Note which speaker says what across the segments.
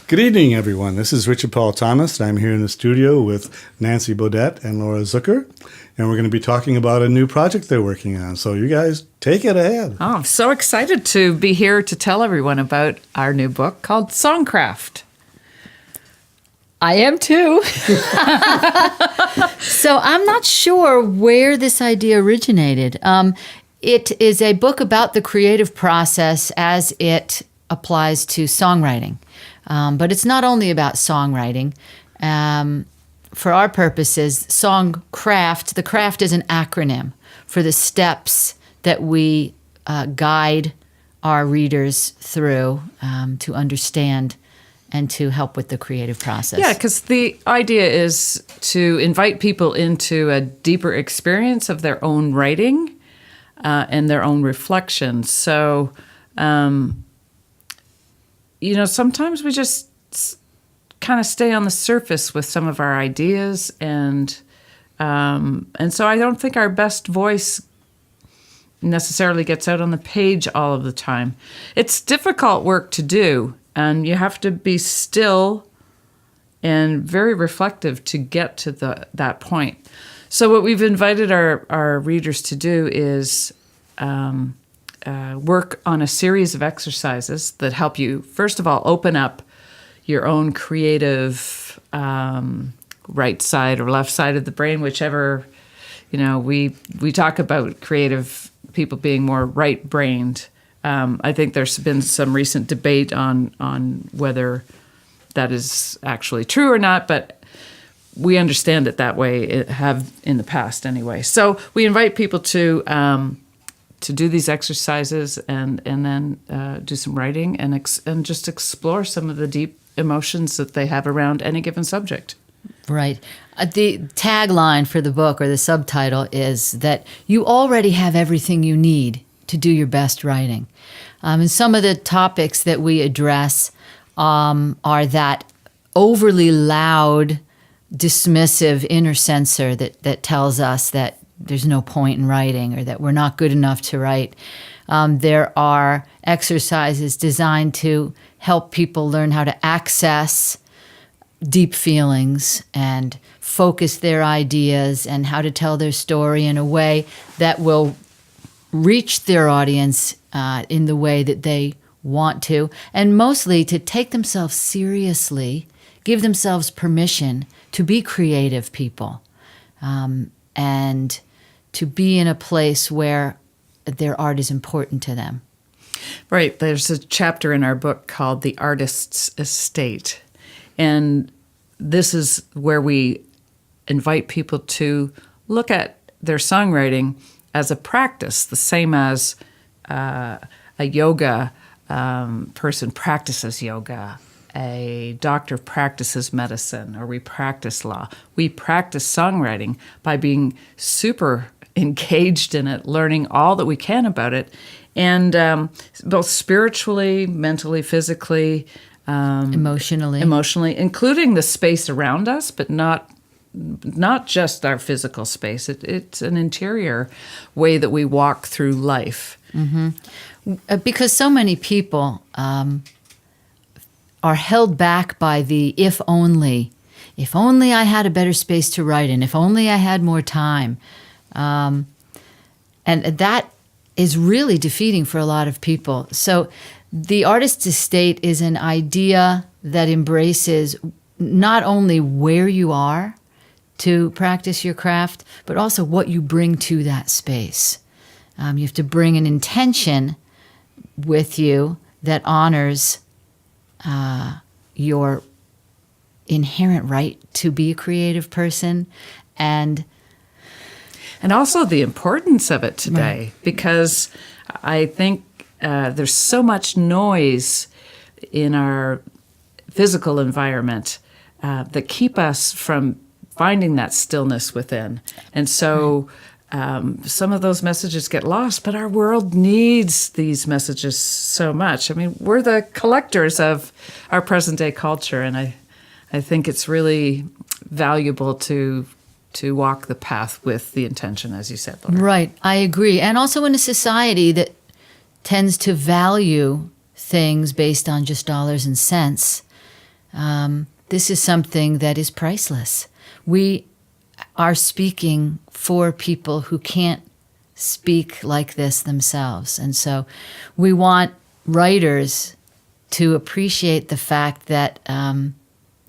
Speaker 1: Good evening, everyone. This is Richard Paul Thomas. I'm here in the studio with Nancy Bodette and Laura Zucker, and we're going to be talking about a new project they're working on. So you guys, take it ahead.
Speaker 2: Oh, I'm so excited to be here to tell everyone about our new book called Songcraft.
Speaker 3: I am too. So I'm not sure where this idea originated. It is a book about the creative process as it applies to songwriting. But it's not only about songwriting. For our purposes, Songcraft, the craft is an acronym for the steps that we guide our readers through to understand and to help with the creative process.
Speaker 2: Yeah, because the idea is to invite people into a deeper experience of their own writing and their own reflections. So, sometimes we just kind of stay on the surface with some of our ideas, and so I don't think our best voice necessarily gets out on the page all of the time. It's difficult work to do, and you have to be still and very reflective to get to that point. So what we've invited our readers to do is work on a series of exercises that help you, first of all, open up your own creative right side or left side of the brain, whichever, we talk about creative people being more right-brained. I think there's been some recent debate on whether that is actually true or not, but we understand it that way, have in the past anyway. So we invite people to do these exercises and then do some writing and just explore some of the deep emotions that they have around any given subject.
Speaker 3: Right. The tagline for the book, or the subtitle, is that you already have everything you need to do your best writing. And some of the topics that we address are that overly loud, dismissive inner censor that tells us that there's no point in writing or that we're not good enough to write. There are exercises designed to help people learn how to access deep feelings and focus their ideas and how to tell their story in a way that will reach their audience in the way that they want to, and mostly to take themselves seriously, give themselves permission to be creative people, and to be in a place where their art is important to them.
Speaker 2: Right. There's a chapter in our book called The Artist's Estate. And this is where we invite people to look at their songwriting as a practice, the same as a yoga person practices yoga, a doctor practices medicine, or we practice law. We practice songwriting by being super engaged in it, learning all that we can about it, and both spiritually, mentally, physically,
Speaker 3: emotionally,
Speaker 2: including the space around us, but not just our physical space. It's an interior way that we walk through life.
Speaker 3: Mm-hmm. Because so many people are held back by the if only I had a better space to write in, if only I had more time. And that is really defeating for a lot of people. So the artist's estate is an idea that embraces not only where you are to practice your craft, but also what you bring to that space. You have to bring an intention with you that honors your inherent right to be a creative person, and
Speaker 2: also the importance of it today, right. Because I think there's so much noise in our physical environment that keep us from finding that stillness within. And so some of those messages get lost, but our world needs these messages so much. I mean, we're the collectors of our present-day culture, and I think it's really valuable to walk the path with the intention, as you said, Laura.
Speaker 3: Right, I agree. And also in a society that tends to value things based on just dollars and cents, This is something that is priceless. We are speaking for people who can't speak like this themselves. And so we want writers to appreciate the fact that,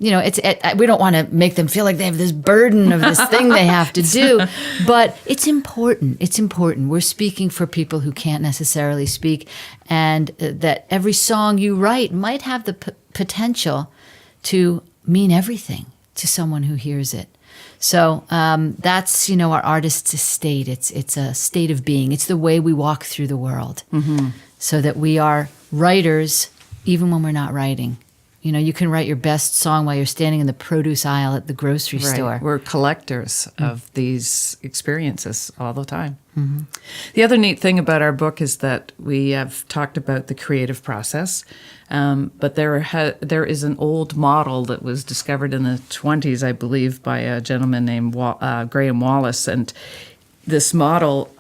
Speaker 3: we don't want to make them feel like they have this burden of this thing they have to do, but it's important. It's important. We're speaking for people who can't necessarily speak, and that every song you write might have the potential to mean everything to someone who hears it. So that's, our artist's estate. It's a state of being. It's the way we walk through the world, so that we are writers even when we're not writing. You can write your best song while you're standing in the produce aisle at the grocery store.
Speaker 2: We're collectors of these experiences all the time. The other neat thing about our book is that we have talked about the creative process, but there is an old model that was discovered in the 20s, I believe, by a gentleman named Graham Wallace, and this model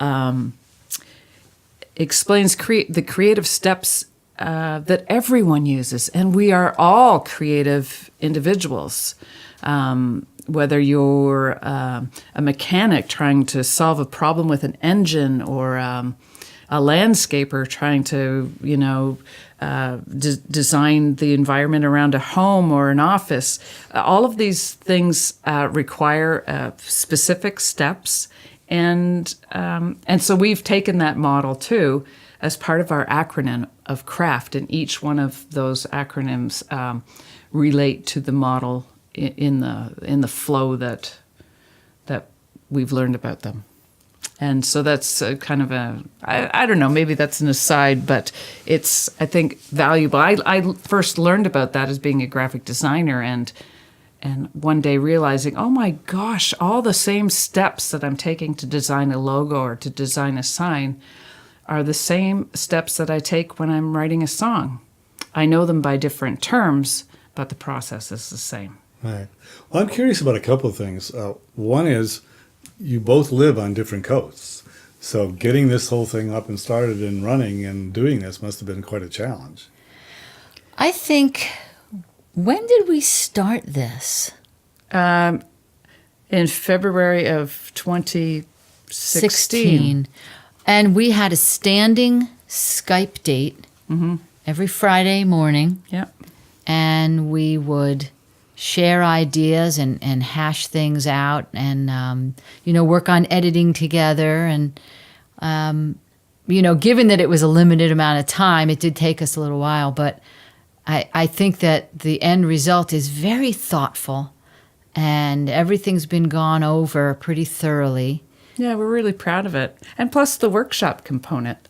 Speaker 2: explains the creative steps that everyone uses, and we are all creative individuals. Whether you're a mechanic trying to solve a problem with an engine, or a landscaper trying to, design the environment around a home or an office, all of these things require specific steps, and so we've taken that model too as part of our acronym of CRAFT, and each one of those acronyms relate to the model in the flow that we've learned about them. And so that's kind of I don't know, maybe that's an aside, but it's, I think, valuable. I first learned about that as being a graphic designer, and one day realizing, oh my gosh, all the same steps that I'm taking to design a logo or to design a sign are the same steps that I take when I'm writing a song. I know them by different terms, but the process is the same.
Speaker 1: Right. Well, I'm curious about a couple of things. One is you both live on different coasts. So getting this whole thing up and started and running and doing this must have been quite a challenge.
Speaker 3: I think, when did we start this?
Speaker 2: In February of 2016.
Speaker 3: And we had a standing Skype date every Friday morning.
Speaker 2: Yep.
Speaker 3: And we would share ideas and hash things out, and, work on editing together. And, given that it was a limited amount of time, it did take us a little while. But I think that the end result is very thoughtful, and everything's been gone over pretty thoroughly.
Speaker 2: Yeah, we're really proud of it. And plus the workshop component.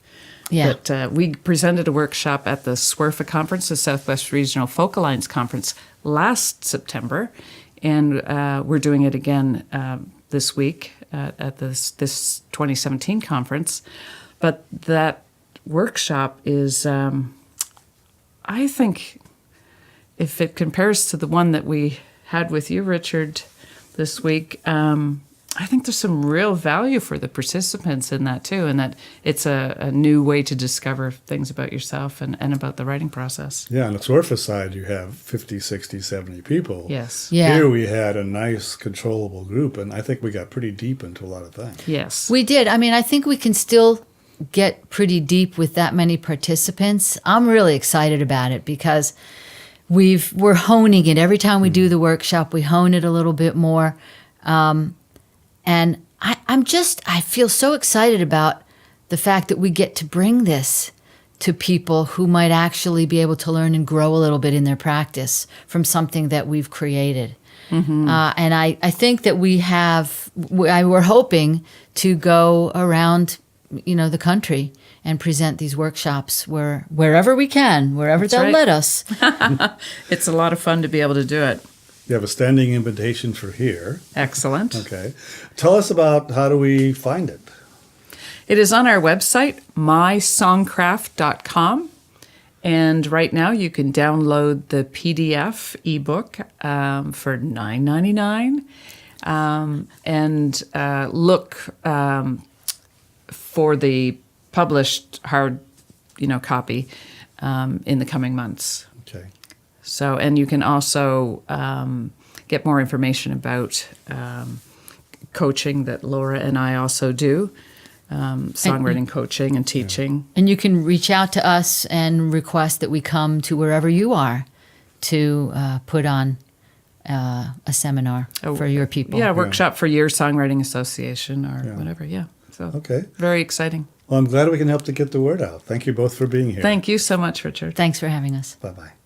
Speaker 3: Yeah.
Speaker 2: That we presented a workshop at the SWERFA conference, the Southwest Regional Folk Alliance conference, last September. And we're doing it again this week at this 2017 conference. But that workshop is, I think, if it compares to the one that we had with you, Richard, this week, I think there's some real value for the participants in that too, and that it's a new way to discover things about yourself and about the writing process.
Speaker 1: Yeah, on the SWERFA side, you have 50, 60, 70 people.
Speaker 2: Yes.
Speaker 3: Yeah.
Speaker 1: Here we had a nice, controllable group, and I think we got pretty deep into a lot of things.
Speaker 2: Yes.
Speaker 3: We did. I mean, I think we can still get pretty deep with that many participants. I'm really excited about it because we're honing it. Every time we do the workshop, we hone it a little bit more. And I feel so excited about the fact that we get to bring this to people who might actually be able to learn and grow a little bit in their practice from something that we've created. And I think that we're hoping to go around, the country and present these workshops wherever we can, wherever
Speaker 2: That's
Speaker 3: they'll
Speaker 2: right.
Speaker 3: let us.
Speaker 2: It's a lot of fun to be able to do it.
Speaker 1: You have a standing invitation for here.
Speaker 2: Excellent.
Speaker 1: Okay. Tell us about how do we find it?
Speaker 2: It is on our website, mysongcraft.com. And right now you can download the PDF ebook for $9.99 and look for the published hard, copy in the coming months.
Speaker 1: Okay.
Speaker 2: So, and you can also get more information about coaching that Laura and I also do, songwriting coaching and teaching.
Speaker 3: And you can reach out to us and request that we come to wherever you are to put on a seminar for your people.
Speaker 2: Yeah, workshop for your songwriting association or
Speaker 1: Yeah.
Speaker 2: whatever. Yeah. So
Speaker 1: Okay.
Speaker 2: very exciting.
Speaker 1: Well, I'm glad we can help to get the word out. Thank you both for being here.
Speaker 2: Thank you so much, Richard.
Speaker 3: Thanks for having us.
Speaker 1: Bye-bye.